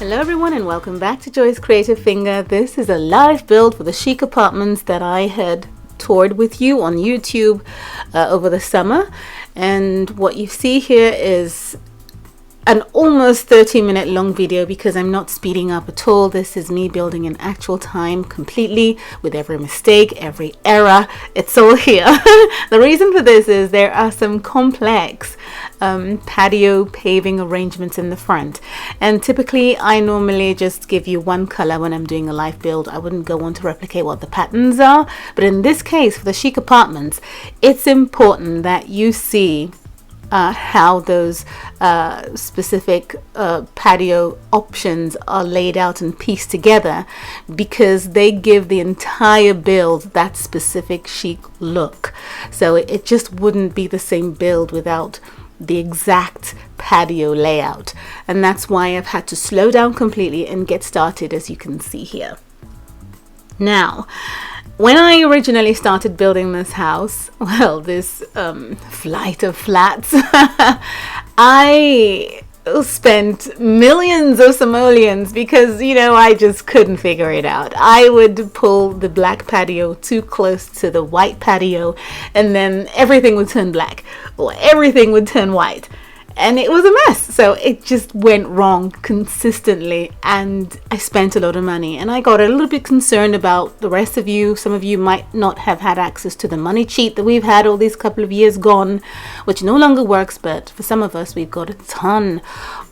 Hello everyone and welcome back to Joy's Creative Finger. This is a live build for the chic apartments that I had toured with you on YouTube over the summer. And what you see here is an almost 30-minute long video because I'm not speeding up at all. This is me building in actual time completely with every mistake, every error. It's all here. The reason for this is there are some complex patio paving arrangements in the front, and typically I normally just give you one color when I'm doing a live build. I wouldn't go on to replicate what the patterns are, but in this case for the chic apartments it's important that you see how those specific patio options are laid out and pieced together, because they give the entire build that specific chic look. So it just wouldn't be the same build without the exact patio layout, and that's why I've had to slow down completely and get started, as you can see here. Now, when I originally started building this house, well, this flight of flats, I spent millions of simoleons because, you know, I just couldn't figure it out. I would pull the black patio too close to the white patio, and then everything would turn black or everything would turn white. And it was a mess. So it just went wrong consistently, and I spent a lot of money, and I got a little bit concerned about the rest of you. Some of you might not have had access to the money cheat that we've had all these couple of years gone, which no longer works, but for some of us we've got a ton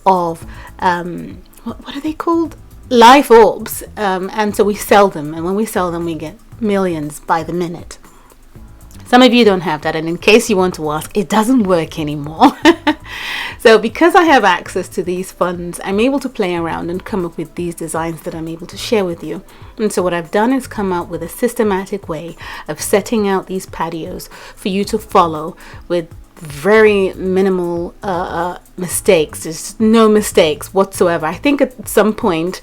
of what are they called, life orbs, and so we sell them, and when we sell them we get millions by the minute. Some of you don't have that, and in case you want to ask, it doesn't work anymore. So because I have access to these funds, I'm able to play around and come up with these designs that I'm able to share with you. And so what I've done is come out with a systematic way of setting out these patios for you to follow with very minimal mistakes. There's no mistakes whatsoever. I think at some point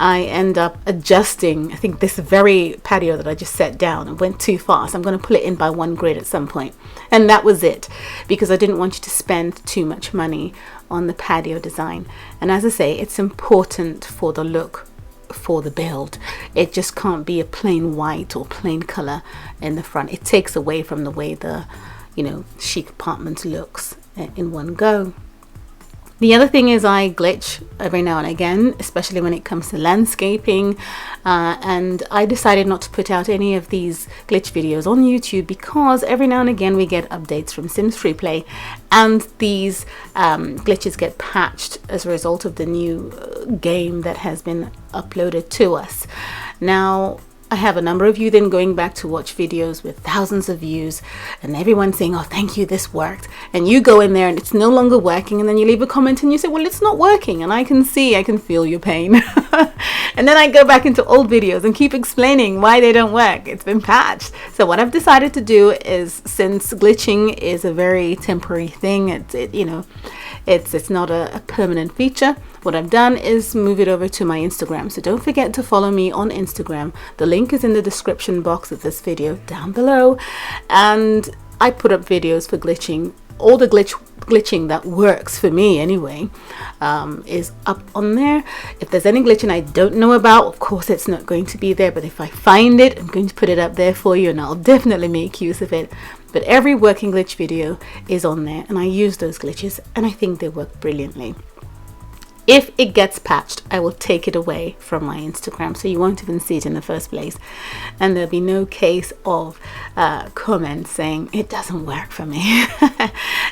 I end up adjusting, I think this very patio that I just set down and went too fast. I'm going to pull it in by one grid at some point, and that was it, because I didn't want you to spend too much money on the patio design. And as I say, it's important for the look for the build. It just can't be a plain white or plain color in the front. It takes away from the way the, you know, chic apartment looks in one go. The other thing is I glitch every now and again, especially when it comes to landscaping, and I decided not to put out any of these glitch videos on YouTube because every now and again we get updates from Sims FreePlay, and these glitches get patched as a result of the new game that has been uploaded to us. Now, I have a number of you then going back to watch videos with thousands of views, and everyone saying, oh, thank you, this worked. And you go in there and it's no longer working, and then you leave a comment and you say, well, it's not working, and I can feel your pain. And then I go back into old videos and keep explaining why they don't work. It's been patched. So what I've decided to do is, since glitching is a very temporary thing, it's not a permanent feature, what I've done is move it over to my Instagram. So don't forget to follow me on Instagram. The link is in the description box of this video down below, and I put up videos for glitching. All the glitching that works for me anyway is up on there. If there's any glitching I don't know about, of course it's not going to be there, but if I find it, I'm going to put it up there for you, and I'll definitely make use of it. But every working glitch video is on there, and I use those glitches, and I think they work brilliantly. If it gets patched, I will take it away from my Instagram, so you won't even see it in the first place, and there'll be no case of comments saying it doesn't work for me.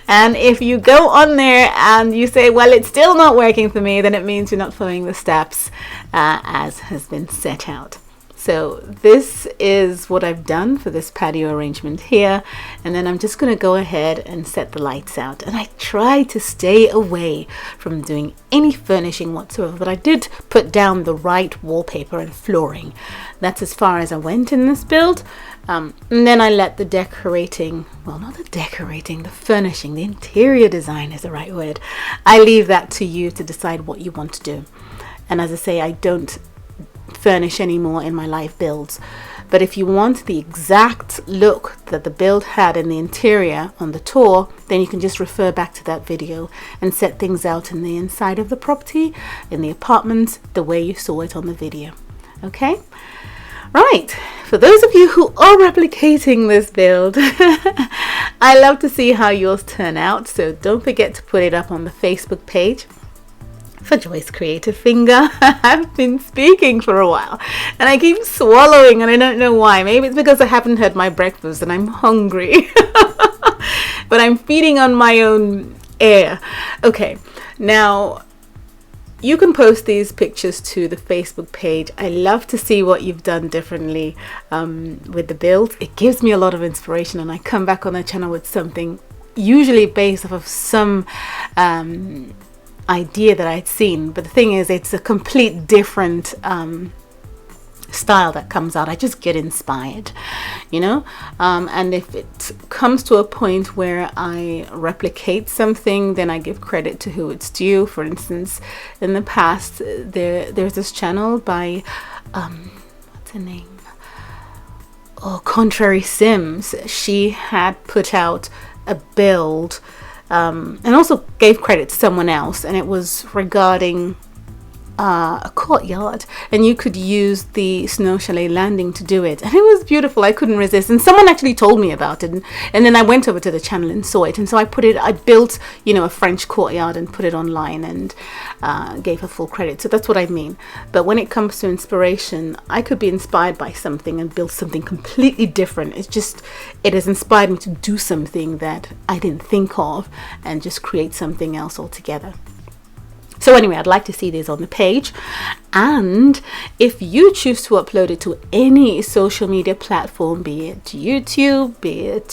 And if you go on there and you say, well, it's still not working for me, then it means you're not following the steps as has been set out. So this is what I've done for this patio arrangement here, and then I'm just going to go ahead and set the lights out. And I try to stay away from doing any furnishing whatsoever, but I did put down the right wallpaper and flooring. That's as far as I went in this build. And then I let the decorating, well, not the decorating, the furnishing, the interior design is the right word. I leave that to you to decide what you want to do. And as I say, I don't furnish anymore in my live builds. But if you want the exact look that the build had in the interior on the tour, then you can just refer back to that video and set things out in the inside of the property, in the apartment, the way you saw it on the video. Okay? Right, for those of you who are replicating this build, I love to see how yours turn out, so don't forget to put it up on the Facebook page for Joyce Creative Finger. I've been speaking for a while and I keep swallowing and I don't know why. Maybe it's because I haven't had my breakfast and I'm hungry. But I'm feeding on my own air. Okay, now you can post these pictures to the Facebook page. I love to see what you've done differently with the build. It gives me a lot of inspiration and I come back on the channel with something usually based off of some idea that I'd seen. But the thing is, it's a complete different style that comes out. I just get inspired, you know, and if it comes to a point where I replicate something, then I give credit to who it's due. For instance, in the past there's this channel by what's her name, Contrary Sims. She had put out a build and also gave credit to someone else, and it was regarding a courtyard, and you could use the snow chalet landing to do it, and it was beautiful. I couldn't resist, and someone actually told me about it, and then I went over to the channel and saw it, and so I built, you know, a French courtyard and put it online and gave her full credit. So that's what I mean. But when it comes to inspiration, I could be inspired by something and build something completely different. It has inspired me to do something that I didn't think of and just create something else altogether. So anyway, I'd like to see these on the page, and if you choose to upload it to any social media platform, be it YouTube, be it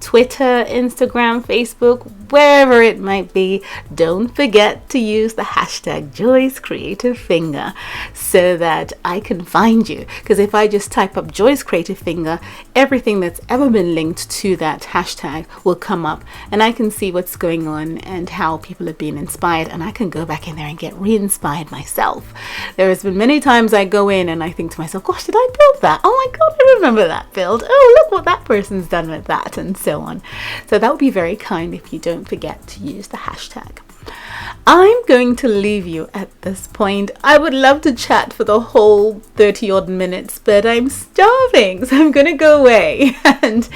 Twitter, Instagram, Facebook, wherever it might be, don't forget to use the hashtag Joyce Creative Finger so that I can find you. Because if I just type up Joyce Creative Finger, everything that's ever been linked to that hashtag will come up, and I can see what's going on and how people have been inspired, and I can go back in there and get re-inspired myself. There has been many times I go in and I think to myself, gosh, did I build that? Oh my god, I remember that build. Oh, look what that person's done with that, and so on. So that would be very kind if you don't forget to use the hashtag. I'm going to leave you at this point. I would love to chat for the whole 30 odd minutes, but I'm starving, so I'm going to go away and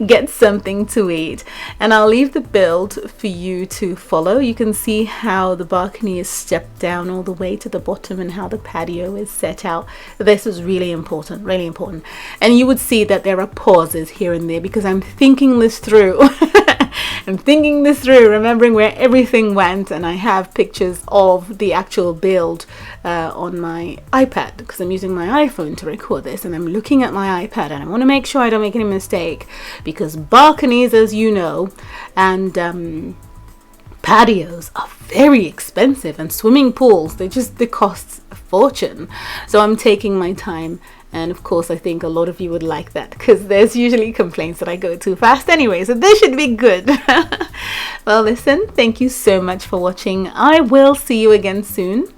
get something to eat. And I'll leave the build for you to follow. You can see how the balcony is stepped down all the way to the bottom and how the patio is set out. This is really important, really important. And you would see that there are pauses here and there because I'm thinking this through. I'm thinking this through, remembering where everything went, and I have pictures of the actual build on my iPad because I'm using my iPhone to record this, and I'm looking at my iPad and I want to make sure I don't make any mistake, because balconies, as you know, and patios are very expensive, and swimming pools, they cost a fortune. So I'm taking my time. And of course, I think a lot of you would like that because there's usually complaints that I go too fast anyway, so this should be good. Well, listen, thank you so much for watching. I will see you again soon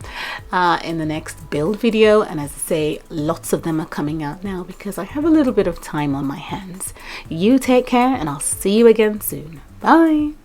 in the next build video. And as I say, lots of them are coming out now because I have a little bit of time on my hands. You take care, and I'll see you again soon. Bye.